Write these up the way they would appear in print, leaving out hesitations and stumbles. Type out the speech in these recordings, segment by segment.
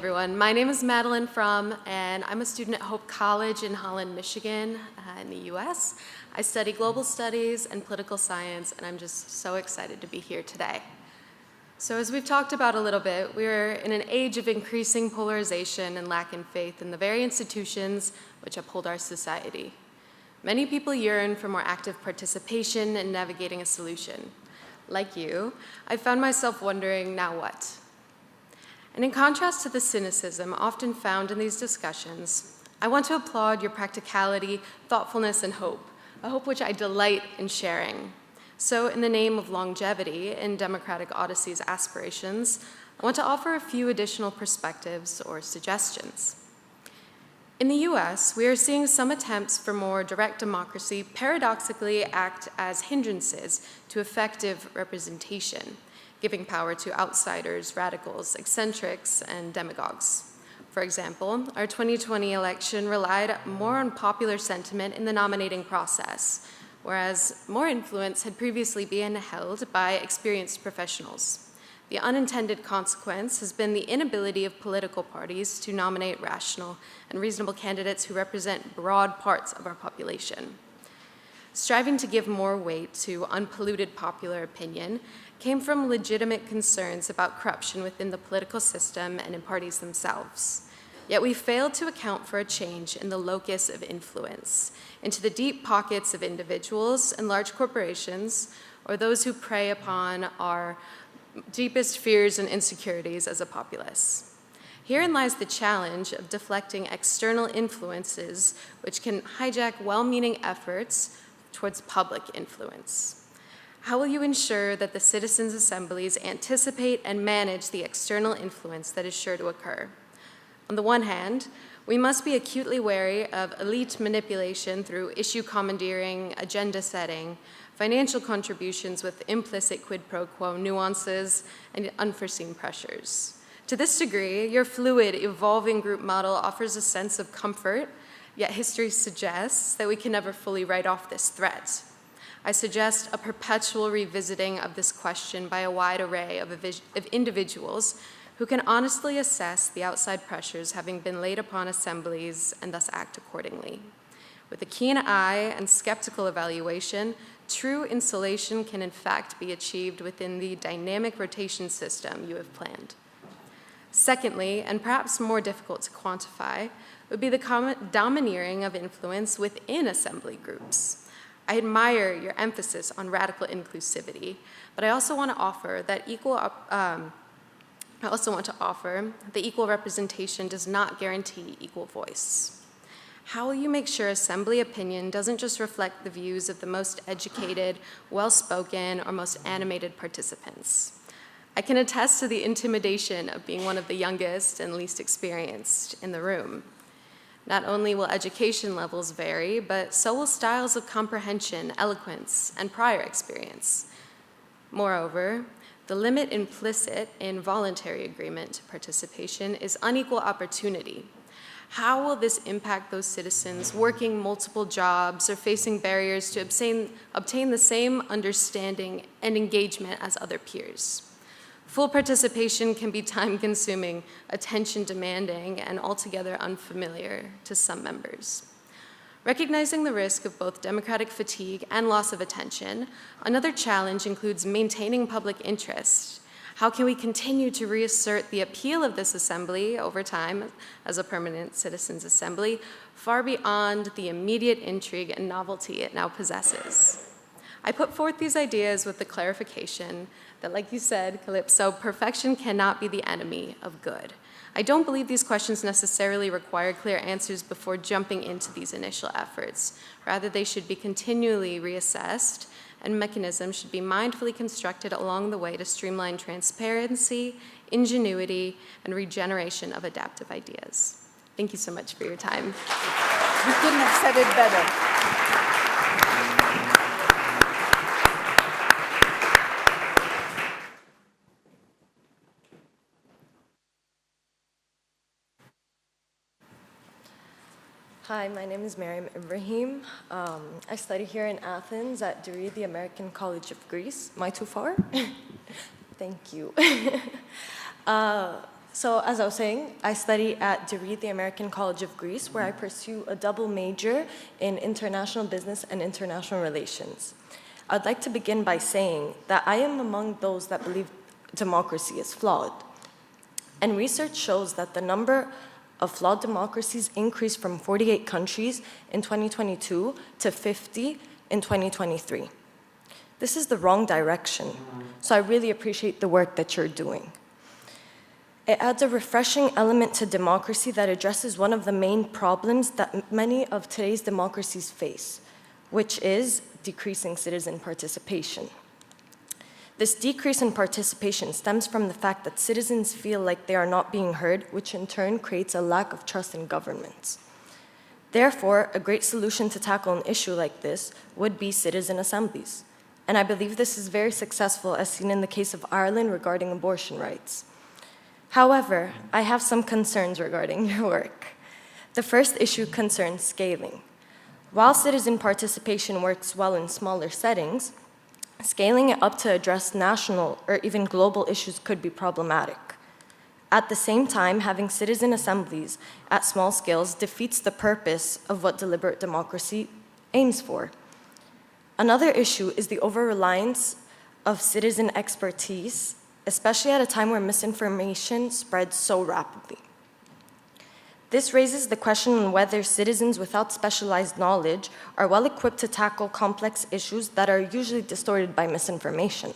everyone. My name is Madeline and I'm a student at Hope College in Holland, Michigan, in the US. I study global studies and political science, and I'm just so excited to be here today. So as we've talked about a little bit, we're in an age of increasing polarization and lack in faith in the very institutions which uphold our society. Many people yearn for more active participation in navigating a solution. Like you, I found myself wondering, now what? And in contrast to the cynicism often found in these discussions, I want to applaud your practicality, thoughtfulness, and hope, a hope which I delight in sharing. So in the name of longevity in Democratic Odyssey's aspirations, I want to offer a few additional perspectives or suggestions. In the US, we are seeing some attempts for more direct democracy paradoxically act as hindrances to effective representation, giving power to outsiders, radicals, eccentrics, and demagogues. For example, our 2020 election relied more on popular sentiment in the nominating process, whereas more influence had previously been held by experienced professionals. The unintended consequence has been the inability of political parties to nominate rational and reasonable candidates who represent broad parts of our population. Striving to give more weight to unpolluted popular opinion came from legitimate concerns about corruption within the political system and in parties themselves. Yet we failed to account for a change in the locus of influence, into the deep pockets of individuals and large corporations, or those who prey upon our deepest fears and insecurities as a populace. Herein lies the challenge of deflecting external influences which can hijack well-meaning efforts towards public influence. How will you ensure that the citizens' assemblies anticipate and manage the external influence that is sure to occur? On the one hand, we must be acutely wary of elite manipulation through issue commandeering, agenda setting, financial contributions with implicit quid pro quo nuances, and unforeseen pressures. To this degree, your fluid, evolving group model offers a sense of comfort, yet history suggests that we can never fully write off this threat. I suggest a perpetual revisiting of this question by a wide array of individuals who can honestly assess the outside pressures having been laid upon assemblies and thus act accordingly. With a keen eye and skeptical evaluation, true insulation can in fact be achieved within the dynamic rotation system you have planned. Secondly, and perhaps more difficult to quantify, would be the domineering of influence within assembly groups. I admire your emphasis on radical inclusivity, but I also want to offer that equal representation does not guarantee equal voice. How will you make sure assembly opinion doesn't just reflect the views of the most educated, well-spoken, or most animated participants? I can attest to the intimidation of being one of the youngest and least experienced in the room. Not only will education levels vary, but so will styles of comprehension, eloquence, and prior experience. Moreover, the limit implicit in voluntary agreement to participation is unequal opportunity. How will this impact those citizens working multiple jobs or facing barriers to obtain the same understanding and engagement as other peers? Full participation can be time-consuming, attention-demanding, and altogether unfamiliar to some members. Recognizing the risk of both democratic fatigue and loss of attention, another challenge includes maintaining public interest. How can we continue to reassert the appeal of this assembly over time as a permanent citizens' assembly, far beyond the immediate intrigue and novelty it now possesses? I put forth these ideas with the clarification that, like you said, Calypso, perfection cannot be the enemy of good. I don't believe these questions necessarily require clear answers before jumping into these initial efforts. Rather, they should be continually reassessed, and mechanisms should be mindfully constructed along the way to streamline transparency, ingenuity, and regeneration of adaptive ideas. Thank you so much for your time. You couldn't have said it better. Hi, my name is Mariam Ibrahim. I study here in Athens at Deree, the American College of Greece. Am I too far? Thank you. So as I was saying, I study at Deree, the American College of Greece, where I pursue a double major in international business and international relations. I'd like to begin by saying that I am among those that believe democracy is flawed. And research shows that the number of flawed democracies increased from 48 countries in 2022 to 50 in 2023. This is the wrong direction, so I really appreciate the work that you're doing. It adds a refreshing element to democracy that addresses one of the main problems that many of today's democracies face, which is decreasing citizen participation. This decrease in participation stems from the fact that citizens feel like they are not being heard, which in turn creates a lack of trust in governments. Therefore, a great solution to tackle an issue like this would be citizen assemblies. And I believe this is very successful, as seen in the case of Ireland regarding abortion rights. However, I have some concerns regarding your work. The first issue concerns scaling. While citizen participation works well in smaller settings, scaling it up to address national or even global issues could be problematic. At the same time, having citizen assemblies at small scales defeats the purpose of what deliberate democracy aims for. Another issue is the over-reliance of citizen expertise, especially at a time where misinformation spreads so rapidly. This raises the question on whether citizens without specialized knowledge are well equipped to tackle complex issues that are usually distorted by misinformation.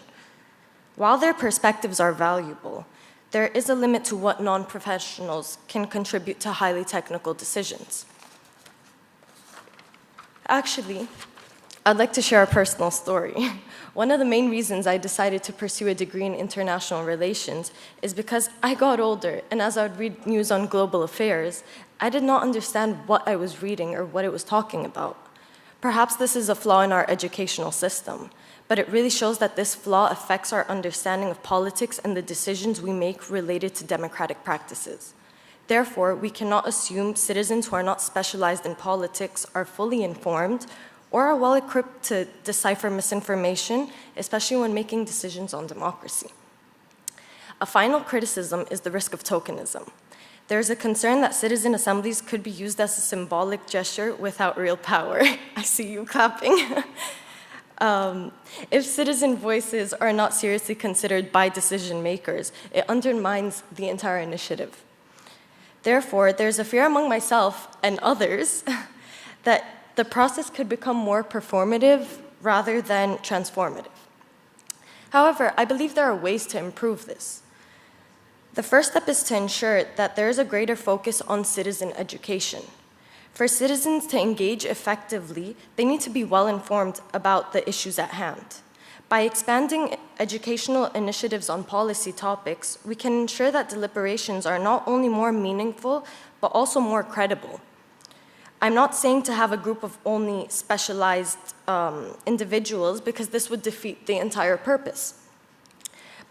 While their perspectives are valuable, there is a limit to what non-professionals can contribute to highly technical decisions. Actually, I'd like to share a personal story. One of the main reasons I decided to pursue a degree in international relations is because I got older, and as I would read news on global affairs, I did not understand what I was reading or what it was talking about. Perhaps this is a flaw in our educational system, but it really shows that this flaw affects our understanding of politics and the decisions we make related to democratic practices. Therefore, we cannot assume citizens who are not specialized in politics are fully informed or are well equipped to decipher misinformation, especially when making decisions on democracy. A final criticism is the risk of tokenism. There is a concern that citizen assemblies could be used as a symbolic gesture without real power. I see you clapping. If citizen voices are not seriously considered by decision makers, it undermines the entire initiative. Therefore, there's a fear among myself and others that the process could become more performative rather than transformative. However, I believe there are ways to improve this. The first step is to ensure that there is a greater focus on citizen education. For citizens to engage effectively, they need to be well informed about the issues at hand. By expanding educational initiatives on policy topics, we can ensure that deliberations are not only more meaningful, but also more credible. I'm not saying to have a group of only specialized individuals because this would defeat the entire purpose.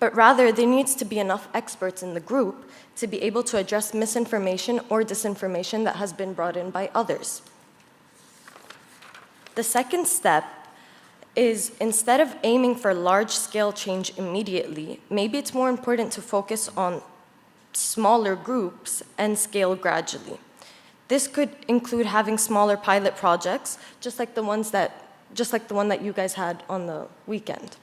But rather, there needs to be enough experts in the group to be able to address misinformation or disinformation that has been brought in by others. The second step is, instead of aiming for large-scale change immediately, maybe it's more important to focus on smaller groups and scale gradually. This could include having smaller pilot projects, just like the one that you guys had on the weekend.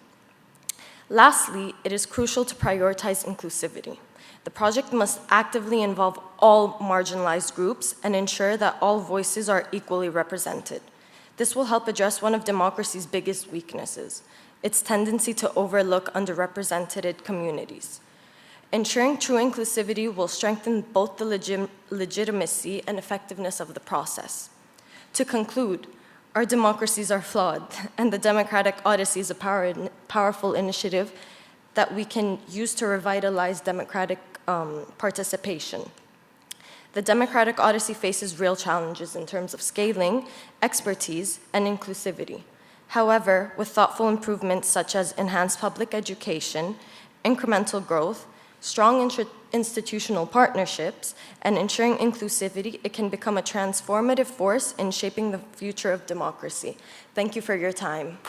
Lastly, it is crucial to prioritize inclusivity. The project must actively involve all marginalized groups and ensure that all voices are equally represented. This will help address one of democracy's biggest weaknesses, its tendency to overlook underrepresented communities. Ensuring true inclusivity will strengthen both the legitimacy and effectiveness of the process. To conclude, our democracies are flawed, and the Democratic Odyssey is a powerful initiative that we can use to revitalize democratic participation. The Democratic Odyssey faces real challenges in terms of scaling, expertise, and inclusivity. However, with thoughtful improvements such as enhanced public education, incremental growth, strong institutional partnerships, and ensuring inclusivity, it can become a transformative force in shaping the future of democracy. Thank you for your time.